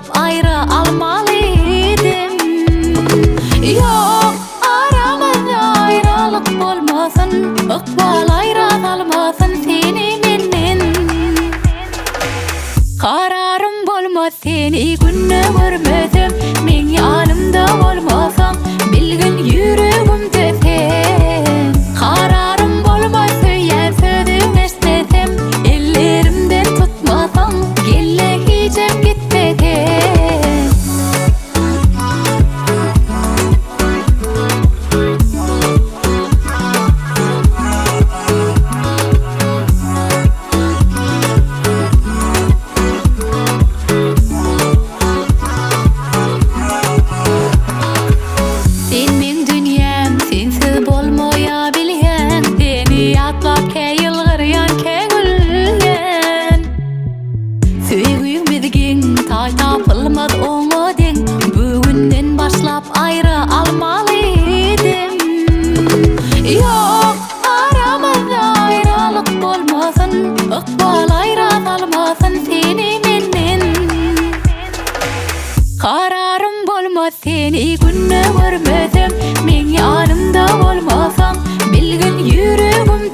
başlap ayrı almalıydım. Yok aramızda ayrılık bolmasın, ıkbal ayrı almasın seni menden. Kararım bolmaz seni günne görmesem, men yanımda bolmasam bilgin yüreğimde sen. Kararım bolmaz söyler sözüm esnesem, ellerimden tutmasam gelle hicem gitmeden. Tapılmaz onu den, bugünden başlap ayrı almalıydım. Yok aramızda ayrılık bolmasın, ıkbal ayrı almasın seni menden. Kararım bolmaz seni günne görmesem, men yanımda bolmasam bilgin yüreğimde